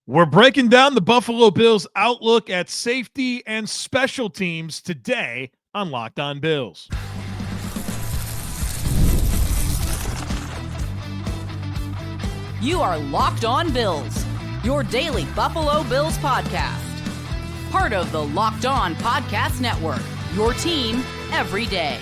We're breaking down the Buffalo Bills' outlook at safety and special teams today on Locked On Bills. You are Locked On Bills, your daily Buffalo Bills podcast. Part of the Locked On Podcast Network, your team every day.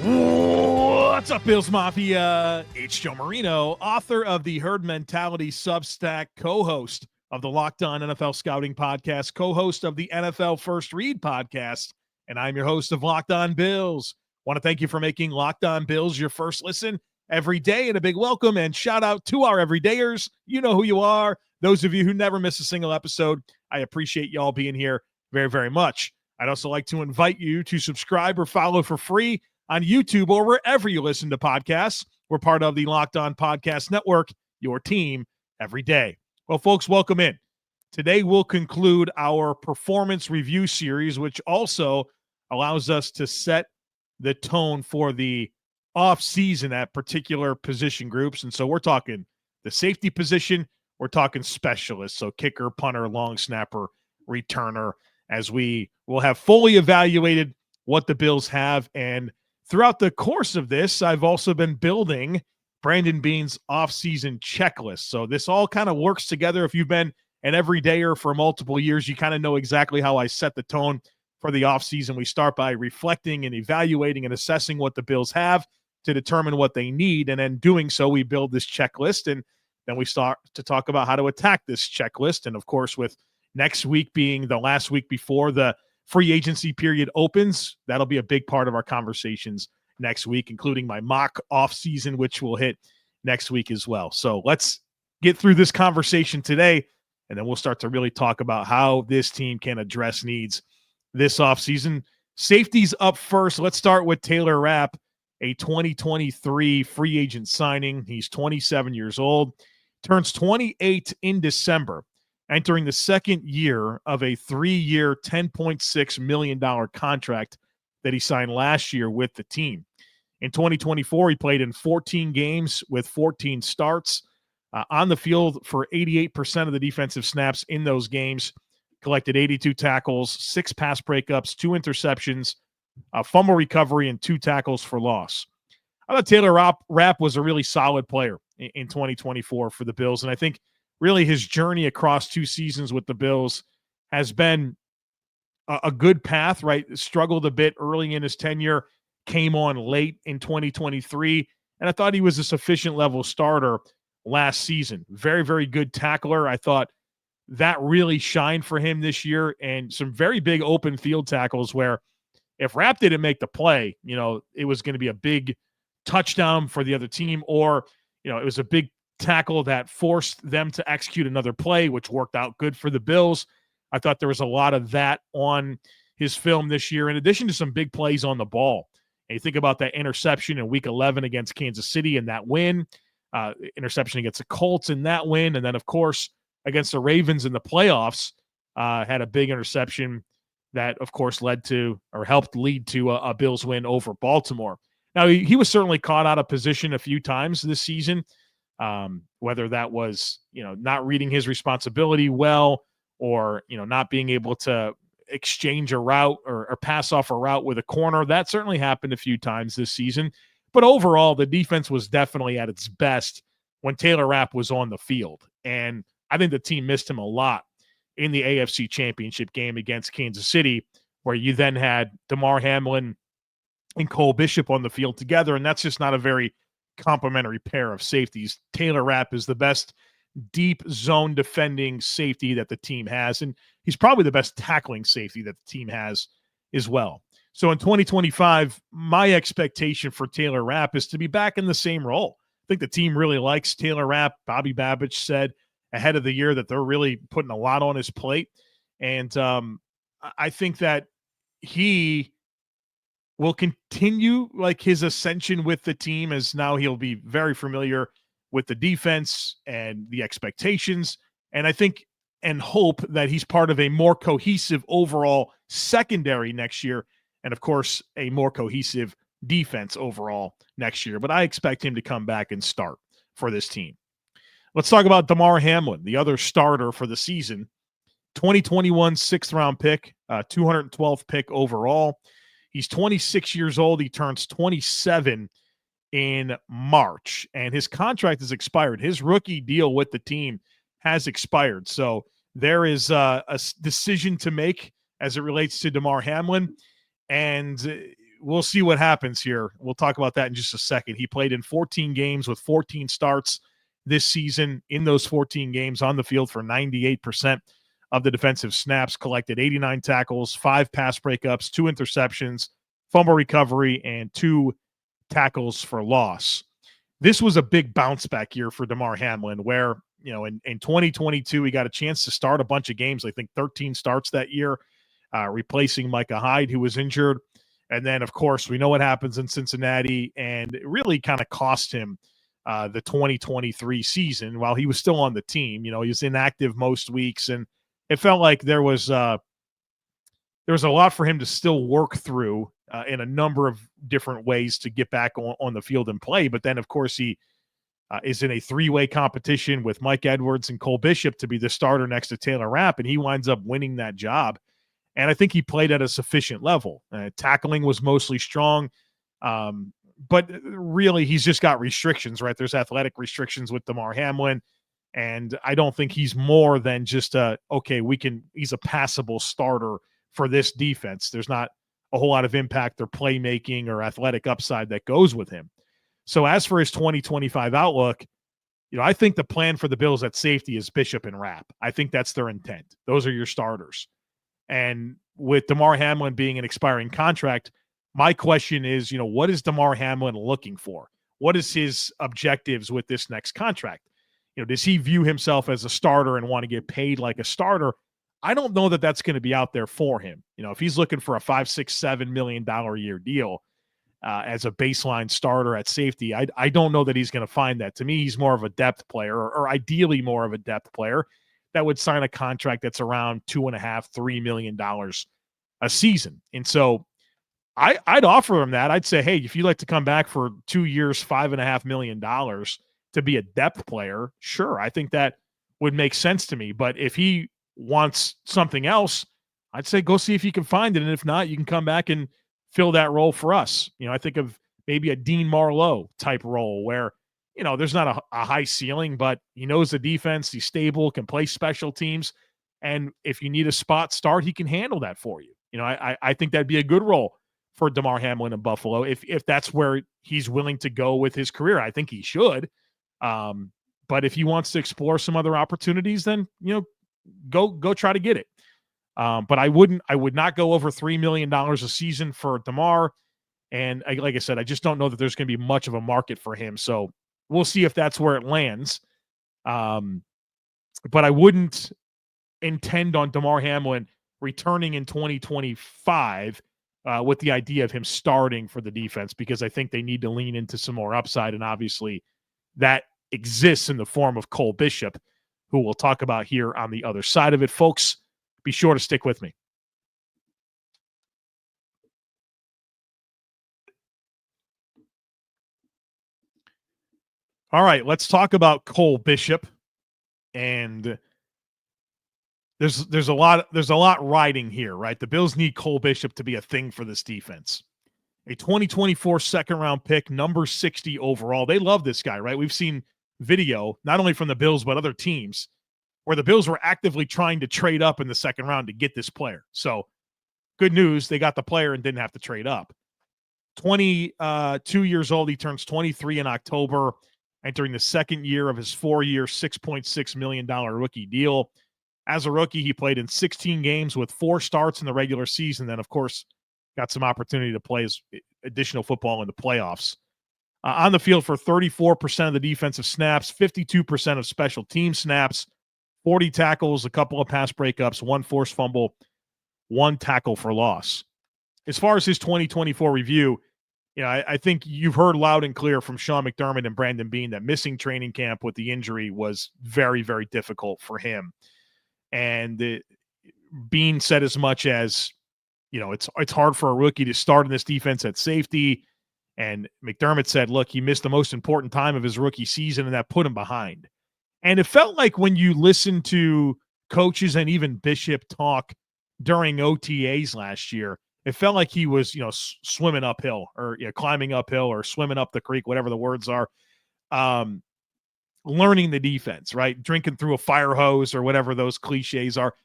What's up, Bills Mafia? It's Joe Marino, author of the Herd Mentality Substack, co-host of the Locked On NFL Scouting Podcast, co-host of the NFL First Read Podcast, and I'm your host of Locked On Bills. Want to thank you for making Locked On Bills your first listen every day, and a big welcome and shout out to our everydayers. You know who you are. Those of you who never miss a single episode, I appreciate y'all being here very, very much. I'd also like to invite you to subscribe or follow for free on YouTube or wherever you listen to podcasts. We're part of the Locked On Podcast Network, your team every day. Well, folks, welcome in. Today we'll conclude our performance review series, which also allows us to set the tone for the off-season at particular position groups. And so we're talking the safety position, we're talking specialists, so kicker, punter, long snapper, returner, as we will have fully evaluated what the Bills have. And throughout the course of this, I've also been building Brandon Beane's off-season checklist. So this all kind of works together. If you've been an everydayer for multiple years, you kind of know exactly how I set the tone for the off-season. We start by reflecting and evaluating and assessing what the Bills have to determine what they need. And then doing so, we build this checklist. And then we start to talk about how to attack this checklist. And of course, with next week being the last week before the free agency period opens, that'll be a big part of our conversations next week, including my mock off-season, which will hit next week as well. So let's get through this conversation today, and then we'll start to really talk about how this team can address needs this off-season. Safeties up first. Let's start with Taylor Rapp, a 2023 free agent signing. He's 27 years old, turns 28 in December, entering the second year of a 3-year, $10.6 million contract that he signed last year with the team. In 2024, he played in 14 games with 14 starts, on the field for 88% of the defensive snaps in those games, collected 82 tackles, 6 pass breakups, 2 interceptions, a fumble recovery, and 2 tackles for loss. I thought Taylor Rapp was a really solid player in 2024 for the Bills, and I think really his journey across 2 seasons with the Bills has been a good path, right? Struggled a bit early in his tenure, came on late in 2023, and I thought he was a sufficient level starter last season. Very, very good tackler. I thought that really shined for him this year, and some very big open field tackles where if Rapp didn't make the play, it was going to be a big touchdown for the other team, or, it was a big tackle that forced them to execute another play, which worked out good for the Bills. I thought there was a lot of that on his film this year, in addition to some big plays on the ball. And you think about that interception in Week 11 against Kansas City and that win, interception against the Colts in that win, and then, of course, against the Ravens in the playoffs, had a big interception that, of course, led to or helped lead to a Bills win over Baltimore. Now, he was certainly caught out of position a few times this season, whether that was, not reading his responsibility well, or, not being able to exchange a route or pass off a route with a corner. That certainly happened a few times this season. But overall, the defense was definitely at its best when Taylor Rapp was on the field. And I think the team missed him a lot in the AFC Championship game against Kansas City, where you then had Damar Hamlin and Cole Bishop on the field together, and that's just not a very complementary pair of safeties. Taylor Rapp is the best deep zone defending safety that the team has, and he's probably the best tackling safety that the team has as well. So in 2025, my expectation for Taylor Rapp is to be back in the same role. I think the team really likes Taylor Rapp. Bobby Babich said ahead of the year that they're really putting a lot on his plate, and I think that he will continue like his ascension with the team, as now he'll be very familiar with the defense and the expectations. And I think and hope that he's part of a more cohesive overall secondary next year. And of course, a more cohesive defense overall next year. But I expect him to come back and start for this team. Let's talk about Damar Hamlin, the other starter for the season. 2021 6th-round pick, 212th pick overall. He's 26 years old. He turns 27 in March, and his contract has expired. His rookie deal with the team has expired. So there is a decision to make as it relates to Damar Hamlin, and we'll see what happens here. We'll talk about that in just a second. He played in 14 games with 14 starts this season. In those 14 games, on the field for 98% of the defensive snaps, collected 89 tackles, 5 pass breakups, 2 interceptions, fumble recovery, and 2 tackles for loss. This was a big bounce back year for Damar Hamlin, where, in 2022, he got a chance to start a bunch of games. I think 13 starts that year, replacing Micah Hyde, who was injured. And then, of course, we know what happens in Cincinnati, and it really kind of cost him the 2023 season while he was still on the team. He was inactive most weeks, and it felt like there was a lot for him to still work through in a number of different ways to get back on the field and play. But then, of course, he is in a 3-way competition with Mike Edwards and Cole Bishop to be the starter next to Taylor Rapp, and he winds up winning that job. And I think he played at a sufficient level. Tackling was mostly strong, but really he's just got restrictions, right? There's athletic restrictions with Damar Hamlin, and I don't think he's more than just he's a passable starter for this defense. There's not a whole lot of impact or playmaking or athletic upside that goes with him. So as for his 2025 outlook, I think the plan for the Bills at safety is Bishop and Rapp. I think that's their intent. Those are your starters. And with Damar Hamlin being an expiring contract, my question is, what is Damar Hamlin looking for? What is his objectives with this next contract? Does he view himself as a starter and want to get paid like a starter? I don't know that that's going to be out there for him. If he's looking for a $5, $6, $7 million a year deal as a baseline starter at safety, I don't know that he's going to find that. To me, he's more of a depth player, or ideally more of a depth player that would sign a contract that's around $2.5, $3 million a season. And so I'd offer him that. I'd say, hey, if you'd like to come back for 2 years, $5.5 million to be a depth player, sure, I think that would make sense to me. But if he wants something else, I'd say go see if you can find it. And if not, you can come back and fill that role for us. I think of maybe a Dean Marlowe type role where, there's not a high ceiling, but he knows the defense, he's stable, can play special teams. And if you need a spot start, he can handle that for you. I think that'd be a good role for Damar Hamlin in Buffalo. If that's where he's willing to go with his career, I think he should. But if he wants to explore some other opportunities, then, go try to get it. But I would not go over $3 million a season for Damar. And like I said, I just don't know that there's going to be much of a market for him. So we'll see if that's where it lands. But I wouldn't intend on Damar Hamlin returning in 2025 with the idea of him starting for the defense, because I think they need to lean into some more upside. And obviously that exists in the form of Cole Bishop, who we'll talk about here on the other side of it. Folks, be sure to stick with me. All right, let's talk about Cole Bishop. And there's a lot riding here, right? The Bills need Cole Bishop to be a thing for this defense. A 2024 second-round pick, number 60 overall. They love this guy, right? We've seen video, not only from the Bills, but other teams, where the Bills were actively trying to trade up in the second round to get this player. So good news, they got the player and didn't have to trade up. 22 years old, he turns 23 in October, entering the second year of his 4-year, $6.6 million rookie deal. As a rookie, he played in 16 games with 4 starts in the regular season. Then, of course, got some opportunity to play his additional football in the playoffs. On the field for 34% of the defensive snaps, 52% of special team snaps, 40 tackles, a couple of pass breakups, 1 forced fumble, 1 tackle for loss. As far as his 2024 review, I think you've heard loud and clear from Sean McDermott and Brandon Beane that missing training camp with the injury was very, very difficult for him. And Beane said as much as, it's hard for a rookie to start in this defense at safety. And McDermott said, look, he missed the most important time of his rookie season, and that put him behind. And it felt like when you listen to coaches and even Bishop talk during OTAs last year, it felt like he was, swimming uphill or climbing uphill or swimming up the creek, whatever the words are, learning the defense, right? Drinking through a fire hose or whatever those cliches are.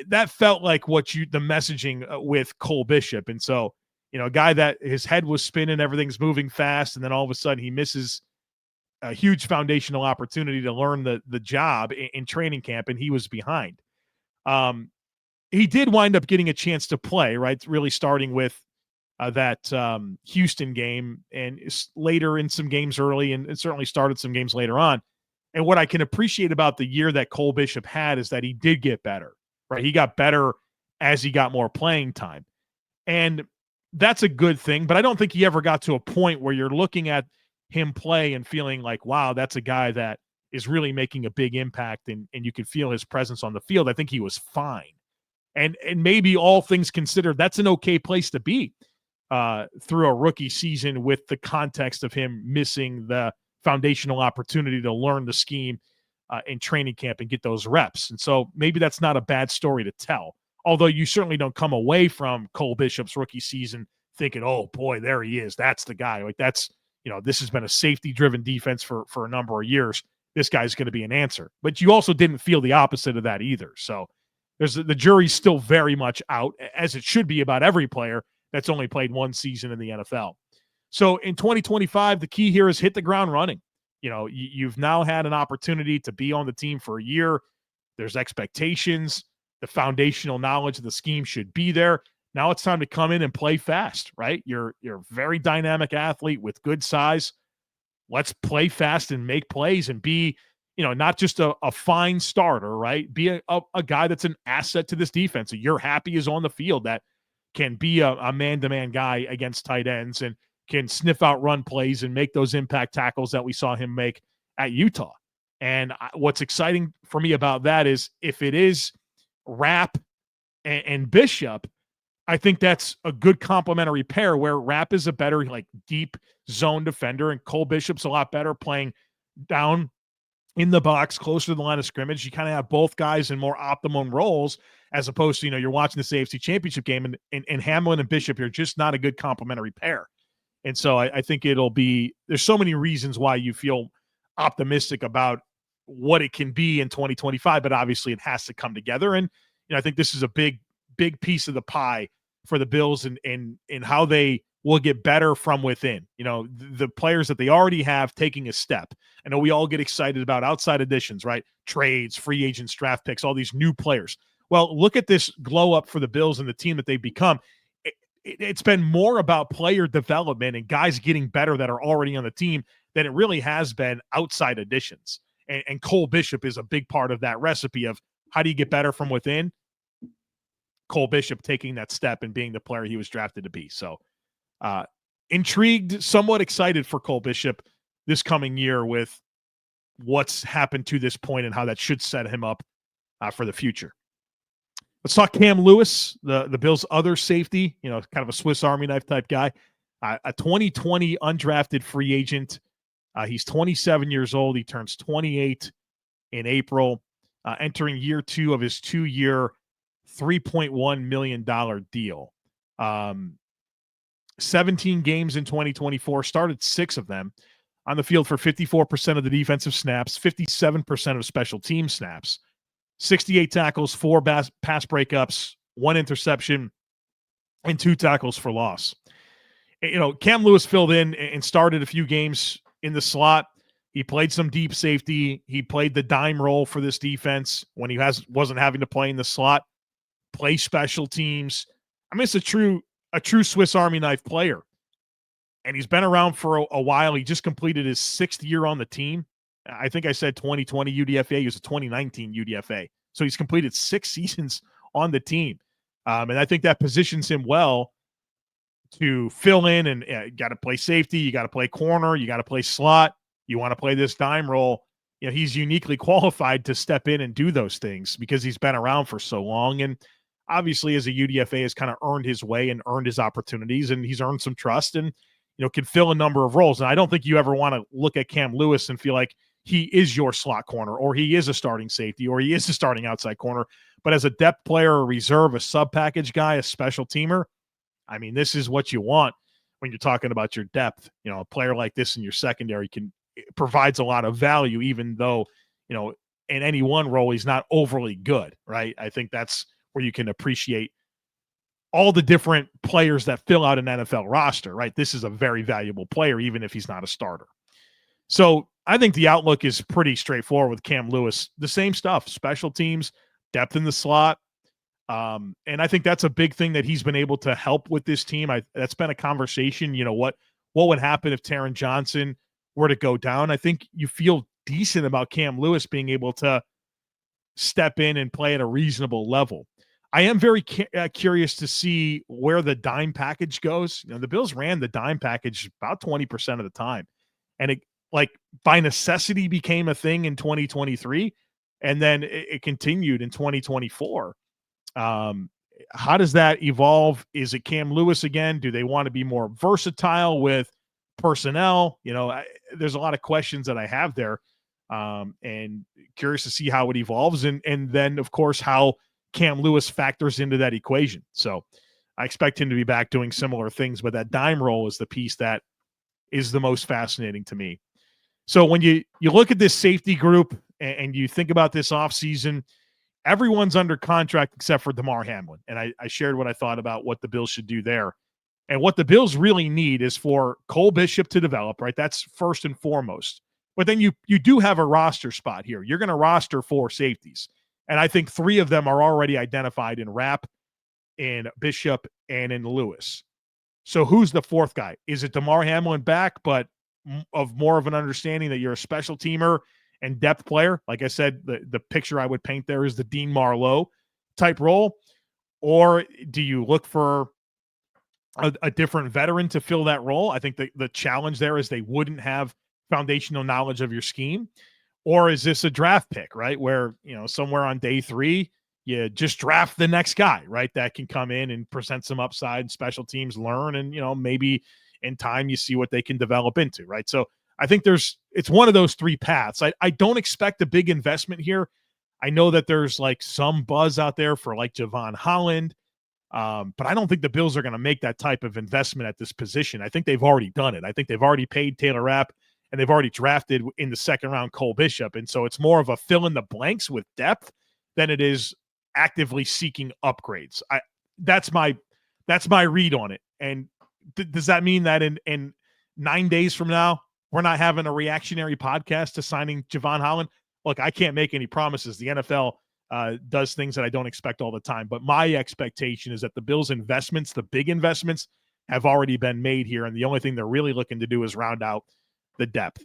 That felt like the messaging with Cole Bishop. And so, a guy that his head was spinning, everything's moving fast, and then all of a sudden he misses a huge foundational opportunity to learn the job in training camp, and he was behind. He did wind up getting a chance to play, right? Really starting with that Houston game and later in some games early and certainly started some games later on. And what I can appreciate about the year that Cole Bishop had is that he did get better, right? He got better as he got more playing time. And that's a good thing, but I don't think he ever got to a point where you're looking at him play and feeling like, wow, that's a guy that is really making a big impact and you can feel his presence on the field. I think he was fine. And maybe all things considered, that's an okay place to be through a rookie season with the context of him missing the foundational opportunity to learn the scheme in training camp and get those reps. And so maybe that's not a bad story to tell, although you certainly don't come away from Cole Bishop's rookie season thinking, oh boy, there he is. That's the guy. Like that's, this has been a safety driven defense for a number of years. This guy's going to be an answer, but you also didn't feel the opposite of that either. So the jury's still very much out, as it should be about every player that's only played one season in the NFL. So in 2025, the key here is hit the ground running. You've now had an opportunity to be on the team for a year. There's expectations. The foundational knowledge of the scheme should be there. Now it's time to come in and play fast, right? You're a very dynamic athlete with good size. Let's play fast and make plays and be, not just a fine starter, right? Be a guy that's an asset to this defense. So you're happy is on the field that can be a man-to-man guy against tight ends and can sniff out run plays and make those impact tackles that we saw him make at Utah. And what's exciting for me about that is if it is Rapp and Bishop, I think that's a good complementary pair where Rapp is a better deep zone defender and Cole Bishop's a lot better playing down in the box closer to the line of scrimmage. You kind of have both guys in more optimum roles as opposed to, you're watching this AFC Championship game and Hamlin and Bishop are just not a good complementary pair. And so I think there's so many reasons why you feel optimistic about what it can be in 2025, but obviously it has to come together. And, I think this is a big piece of the pie for the Bills and how they will get better from within. The players that they already have taking a step. I know we all get excited about outside additions, right? Trades, free agents, draft picks, all these new players. Well, look at this glow up for the Bills and the team that they've become. It's been more about player development and guys getting better that are already on the team than it really has been outside additions. And Cole Bishop is a big part of that recipe of how do you get better from within? Cole Bishop taking that step and being the player he was drafted to be. So intrigued, somewhat excited for Cole Bishop this coming year with what's happened to this point and how that should set him up for the future. Let's talk Cam Lewis, the Bills' other safety, kind of a Swiss Army knife type guy, a 2020 undrafted free agent. He's 27 years old. He turns 28 in April, entering year 2 of his 2-year, $3.1 million deal. 17 games in 2024, started 6 of them on the field for 54% of the defensive snaps, 57% of special team snaps, 68 tackles, 4 pass breakups, 1 interception, and 2 tackles for loss. Cam Lewis filled in and started a few games in the slot. He played some deep safety. He played the dime role for this defense when he wasn't having to play in the slot, play special teams. I mean, it's a true Swiss Army knife player. And he's been around for a while. He just completed his 6th year on the team. I think I said 2020 UDFA. He was a 2019 UDFA. So he's completed 6 seasons on the team. And I think that positions him well to fill in and got to play safety. You got to play corner. You got to play slot. You want to play this dime role. He's uniquely qualified to step in and do those things because he's been around for so long. And obviously as a UDFA has kind of earned his way and earned his opportunities, and he's earned some trust and, can fill a number of roles. And I don't think you ever want to look at Cam Lewis and feel like he is your slot corner, or he is a starting safety, or he is a starting outside corner. But as a depth player, a reserve, a sub package guy, a special teamer, I mean, this is what you want when you're talking about your depth. You know, a player like this in your secondary provides a lot of value, even though, you know, in any one role, he's not overly good, right? I think that's where you can appreciate all the different players that fill out an NFL roster, right? This is a very valuable player, even if he's not a starter. So I think the outlook is pretty straightforward with Cam Lewis. The same stuff, special teams, depth in the slot. And I think that's a big thing that he's been able to help with this team. That's been a conversation, you know, what would happen if Taron Johnson were to go down? I think you feel decent about Cam Lewis being able to step in and play at a reasonable level. I am very curious to see where the dime package goes. You know, the Bills ran the dime package about 20% of the time, and it, like, by necessity became a thing in 2023, and then it continued in 2024. How does that evolve? Is it Cam Lewis again? Do they want to be more versatile with personnel? You know, there's a lot of questions that I have there, and curious to see how it evolves, and then of course how Cam Lewis factors into that equation. So I expect him to be back doing similar things, but that dime roll is the piece that is the most fascinating to me. So when you look at this safety group and you think about this offseason, everyone's under contract except for Damar Hamlin. And I shared what I thought about what the Bills should do there. And what the Bills really need is for Cole Bishop to develop, right? That's first and foremost. But then you do have a roster spot here. You're going to roster 4 safeties. And I think 3 of them are already identified in Rapp, in Bishop, and in Lewis. So who's the 4th guy? Is it Damar Hamlin back, but of more of an understanding that you're a special teamer and depth player? Like I said, the picture I would paint there is the Dean Marlowe type role. Or do you look for a different veteran to fill that role? I think the challenge there is they wouldn't have foundational knowledge of your scheme. Or is this a draft pick, right? Where, you know, somewhere on day 3, you just draft the next guy, right? That can come in and present some upside, special teams learn, and, you know, maybe in time you see what they can develop into, right? So I think it's one of those 3 paths. I don't expect a big investment here. I know that there's like some buzz out there for like Javon Holland, but I don't think the Bills are going to make that type of investment at this position. I think they've already done it. I think they've already paid Taylor Rapp, and they've already drafted in the 2nd round Cole Bishop. And so it's more of a fill in the blanks with depth than it is actively seeking upgrades. That's my read on it. And does that mean that in 9 days from now, we're not having a reactionary podcast to signing Javon Holland? Look, I can't make any promises. The NFL does things that I don't expect all the time. But my expectation is that the Bills' investments, the big investments, have already been made here. And the only thing they're really looking to do is round out the depth.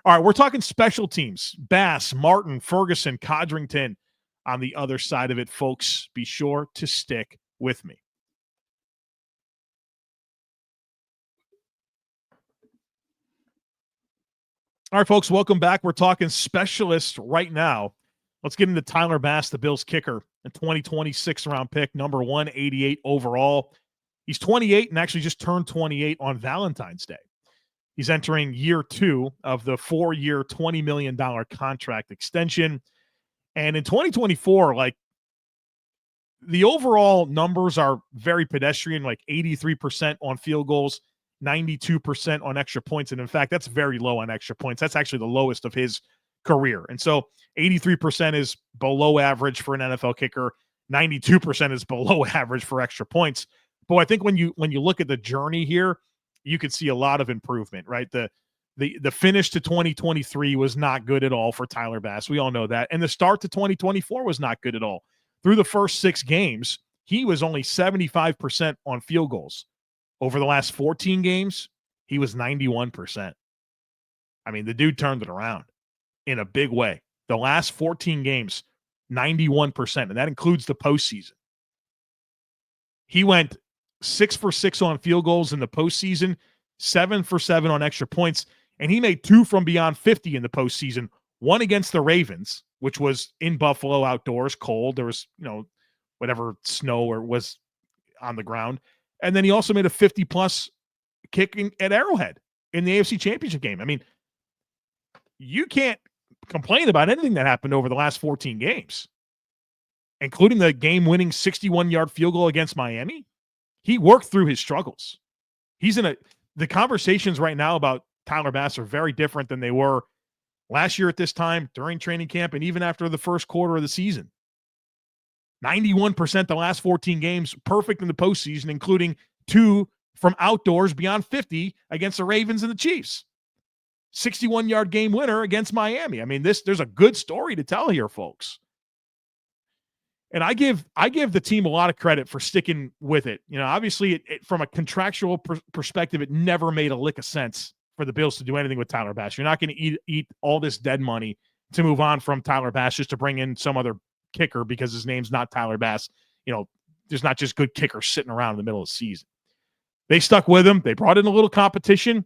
All right, we're talking special teams. Bass, Martin, Ferguson, Codrington on the other side of it, folks. Be sure to stick with me. All right, folks, welcome back. We're talking specialists right now. Let's get into Tyler Bass, the Bills kicker, a 2026 round pick, number 188 overall. He's 28 and actually just turned 28 on Valentine's Day. He's entering year 2 of the 4-year, $20 million contract extension. And in 2024, like, the overall numbers are very pedestrian, like 83% on field goals, 92% on extra points. And in fact, that's very low on extra points. That's actually the lowest of his career. And so 83% is below average for an NFL kicker. 92% is below average for extra points. But I think when you look at the journey here, you could see a lot of improvement, right? The finish to 2023 was not good at all for Tyler Bass. We all know that. And the start to 2024 was not good at all. Through the first 6 games, he was only 75% on field goals. Over the last 14 games, he was 91%. I mean, the dude turned it around in a big way. The last 14 games, 91%, and that includes the postseason. He went 6 for 6 on field goals in the postseason, 7 for 7 on extra points, and he made 2 from beyond 50 in the postseason, one against the Ravens, which was in Buffalo outdoors, cold. There was, whatever snow or was on the ground. And then he also made a 50-plus kicking at Arrowhead in the AFC Championship game. I mean, you can't complain about anything that happened over the last 14 games, including the game-winning 61-yard field goal against Miami. He worked through his struggles. The conversations right now about Tyler Bass are very different than they were last year at this time, during training camp, and even after the first quarter of the season. 91% the last 14 games, perfect in the postseason, including 2 from outdoors beyond 50 against the Ravens and the Chiefs. 61-yard game winner against Miami. I mean, there's a good story to tell here, folks. And I give the team a lot of credit for sticking with it. You know, obviously, from a contractual perspective, it never made a lick of sense for the Bills to do anything with Tyler Bass. You're not going to eat all this dead money to move on from Tyler Bass just to bring in some other kicker because his name's not Tyler Bass. You know, there's not just good kickers sitting around in the middle of the season. They stuck with him. They brought in a little competition.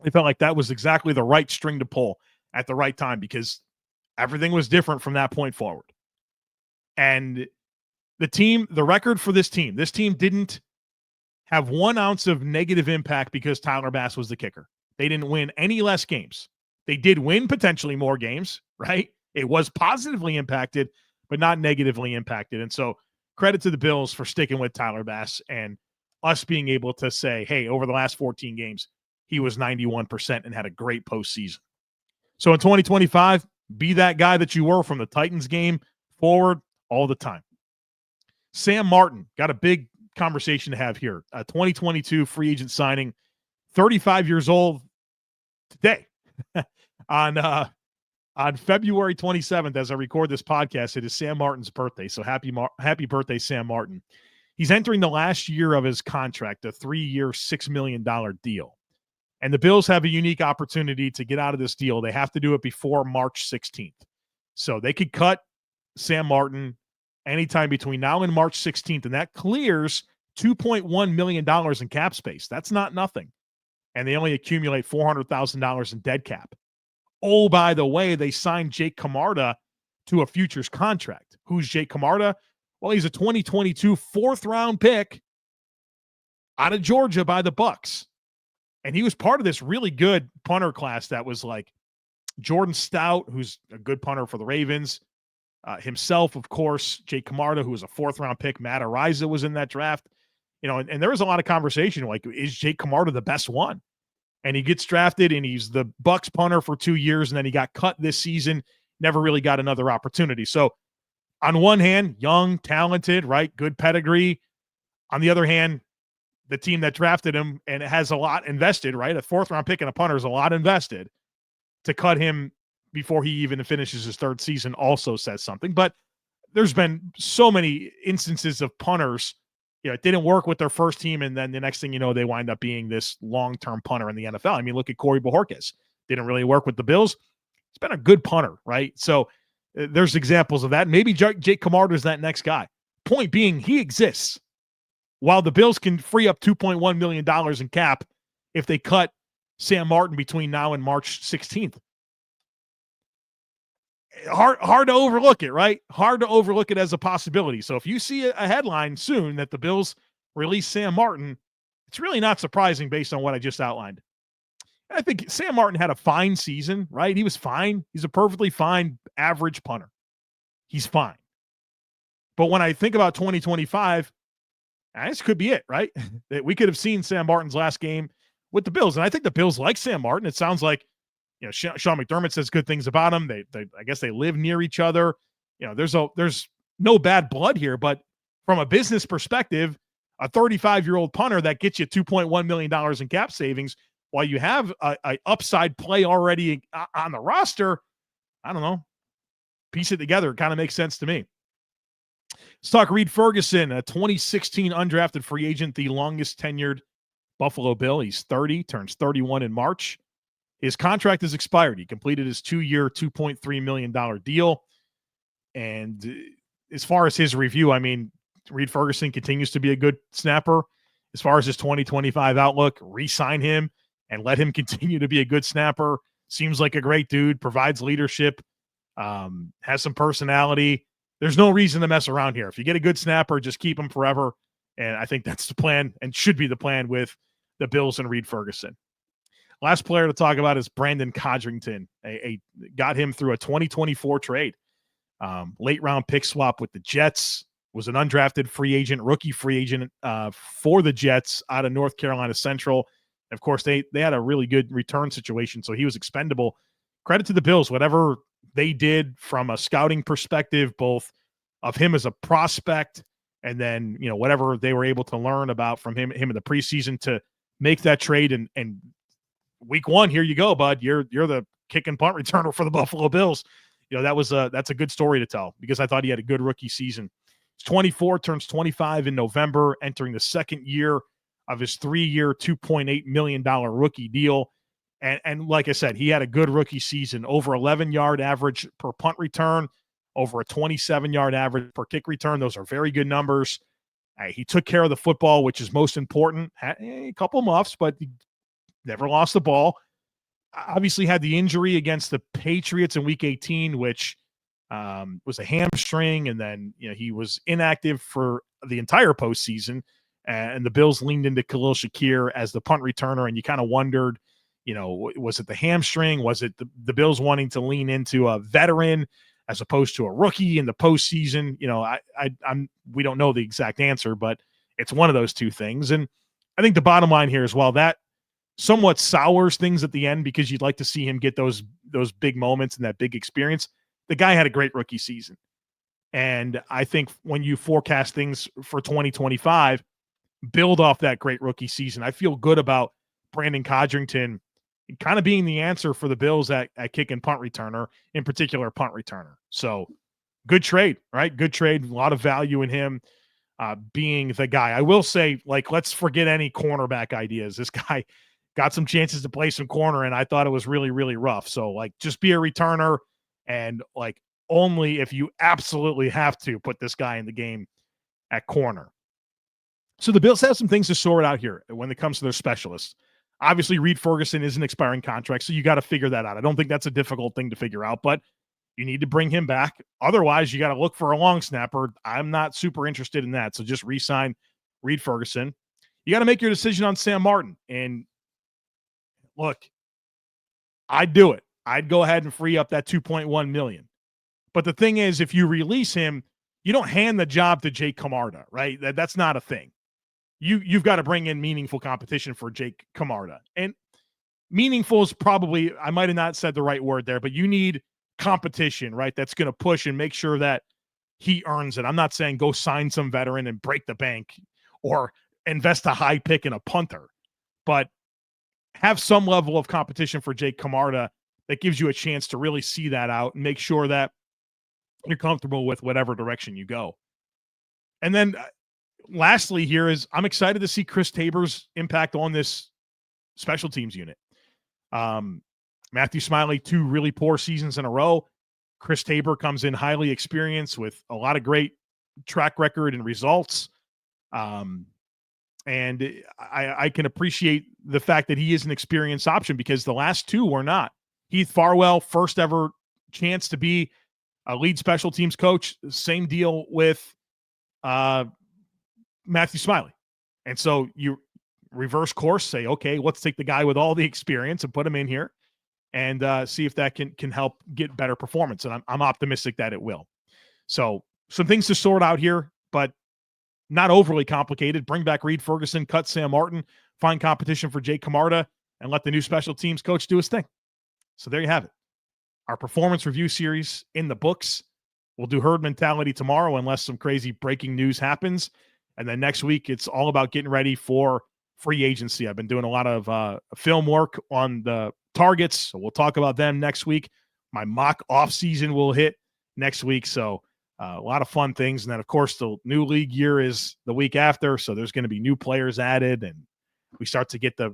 They felt like that was exactly the right string to pull at the right time because everything was different from that point forward. And the record for this team didn't have 1 ounce of negative impact because Tyler Bass was the kicker. They didn't win any less games. They did win potentially more games, right? It was positively impacted, but not negatively impacted. And so credit to the Bills for sticking with Tyler Bass and us being able to say, hey, over the last 14 games, he was 91% and had a great postseason. So in 2025, be that guy that you were from the Titans game forward all the time. Sam Martin, got a big conversation to have here. A 2022 free agent signing, 35 years old today. On February 27th, as I record this podcast, it is Sam Martin's birthday. So happy birthday, Sam Martin. He's entering the last year of his contract, a 3-year, $6 million deal. And the Bills have a unique opportunity to get out of this deal. They have to do it before March 16th. So they could cut Sam Martin anytime between now and March 16th, and that clears $2.1 million in cap space. That's not nothing. And they only accumulate $400,000 in dead cap. Oh, by the way, they signed Jake Camarda to a futures contract. Who's Jake Camarda? Well, he's a 2022 4th-round pick out of Georgia by the Bucs. And he was part of this really good punter class that was like Jordan Stout, who's a good punter for the Ravens, himself, of course, Jake Camarda, who was a 4th-round pick. Matt Ariza was in that draft. You know, and there was a lot of conversation like, is Jake Camarda the best one? And he gets drafted, and he's the Bucs punter for 2 years, and then he got cut this season, never really got another opportunity. So on one hand, young, talented, right, good pedigree. On the other hand, the team that drafted him and has a lot invested, right, a 4th-round pick and a punter is a lot invested. To cut him before he even finishes his 3rd season also says something. But there's been so many instances of punters, you know, it didn't work with their first team, and then the next thing you know, they wind up being this long-term punter in the NFL. I mean, look at Corey Bojorquez. Didn't really work with the Bills. He's been a good punter, right? So there's examples of that. Maybe Jake Camarda is that next guy. Point being, he exists. While the Bills can free up $2.1 million in cap if they cut Sam Martin between now and March 16th. Hard to overlook it, right? Hard to overlook it as a possibility. So if you see a headline soon that the Bills release Sam Martin, it's really not surprising based on what I just outlined. I think Sam Martin had a fine season, right? He was fine. He's a perfectly fine average punter. He's fine. But when I think about 2025, this could be it, right? That we could have seen Sam Martin's last game with the Bills. And I think the Bills like Sam Martin. It sounds like, you know, Sean McDermott says good things about him. They I guess they live near each other. You know, there's no bad blood here, but from a business perspective, a 35-year-old punter that gets you $2.1 million in cap savings while you have a upside play already on the roster, I don't know. Piece it together. It kind of makes sense to me. Let's talk Reed Ferguson, a 2016 undrafted free agent, the longest tenured Buffalo Bill. He's 30, turns 31 in March. His contract is expired. He completed his 2-year, $2.3 million deal. And as far as his review, I mean, Reed Ferguson continues to be a good snapper. As far as his 2025 outlook, re-sign him and let him continue to be a good snapper. Seems like a great dude, provides leadership, has some personality. There's no reason to mess around here. If you get a good snapper, just keep him forever. And I think that's the plan and should be the plan with the Bills and Reed Ferguson. Last player to talk about is Brandon Codrington. Got him through a 2024 trade. Late round pick swap with the Jets. Was an undrafted free agent, rookie free agent for the Jets out of North Carolina Central. Of course, they had a really good return situation, so he was expendable. Credit to the Bills, whatever they did from a scouting perspective, both of him as a prospect and then, whatever they were able to learn about from him in the preseason to make that trade. And week one, here you go, bud. You're the kick and punt returner for the Buffalo Bills. That's a good story to tell because I thought he had a good rookie season. He's 24, turns 25 in November, entering the second year of his 3-year, $2.8 million rookie deal. And like I said, he had a good rookie season, over 11-yard average per punt return, over a 27-yard average per kick return. Those are very good numbers. He took care of the football, which is most important. Had a couple muffs, but he never lost the ball. Obviously had the injury against the Patriots in Week 18, which was a hamstring, and then he was inactive for the entire postseason. And the Bills leaned into Khalil Shakir as the punt returner, and you kind of wondered, was it the hamstring? Was it the Bills wanting to lean into a veteran as opposed to a rookie in the postseason? We don't know the exact answer, but it's one of those two things. And I think the bottom line here is, while that somewhat sours things at the end because you'd like to see him get those big moments and that big experience, the guy had a great rookie season. And I think when you forecast things for 2025, build off that great rookie season. I feel good about Brandon Codrington kind of being the answer for the Bills at kick and punt returner, in particular punt returner. So good trade, right? Good trade. A lot of value in him being the guy. I will say, let's forget any cornerback ideas. This guy got some chances to play some corner, and I thought it was really, really rough. So, just be a returner, and, only if you absolutely have to put this guy in the game at corner. So the Bills have some things to sort out here when it comes to their specialists. Obviously, Reed Ferguson is an expiring contract, so you got to figure that out. I don't think that's a difficult thing to figure out, but you need to bring him back. Otherwise, you got to look for a long snapper. I'm not super interested in that, so just re-sign Reed Ferguson. You got to make your decision on Sam Martin. And look, I'd do it. I'd go ahead and free up that $2.1 million. But the thing is, if you release him, you don't hand the job to Jake Camarda, right? That's not a thing. You've got to bring in meaningful competition for Jake Camarda. And meaningful is probably, I might have not said the right word there, but you need competition, right? That's going to push and make sure that he earns it. I'm not saying go sign some veteran and break the bank or invest a high pick in a punter, but have some level of competition for Jake Camarda that gives you a chance to really see that out and make sure that you're comfortable with whatever direction you go. And then lastly here is, I'm excited to see Chris Tabor's impact on this special teams unit. Matthew Smiley, 2 really poor seasons in a row. Chris Tabor comes in highly experienced with a lot of great track record and results. And I can appreciate the fact that he is an experienced option because the last 2 were not. Heath Farwell, first ever chance to be a lead special teams coach. Same deal with Matthew Smiley. And so you reverse course, say, okay, let's take the guy with all the experience and put him in here and see if that can help get better performance. And I'm optimistic that it will. So some things to sort out here, but not overly complicated. Bring back Reed Ferguson, cut Sam Martin, find competition for Jake Camarda, and let the new special teams coach do his thing. So there you have it. Our performance review series in the books. We'll do herd mentality tomorrow unless some crazy breaking news happens. And then next week, it's all about getting ready for free agency. I've been doing a lot of film work on the targets, so we'll talk about them next week. My mock offseason will hit next week, so a lot of fun things. And then, of course, the new league year is the week after, so there's going to be new players added, and we start to get the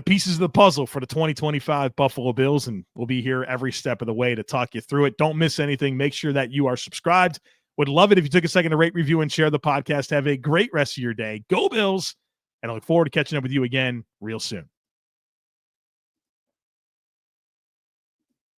pieces of the puzzle for the 2025 Buffalo Bills, and we'll be here every step of the way to talk you through it. Don't miss anything. Make sure that you are subscribed. Would love it if you took a second to rate, review, and share the podcast. Have a great rest of your day. Go Bills, and I look forward to catching up with you again real soon.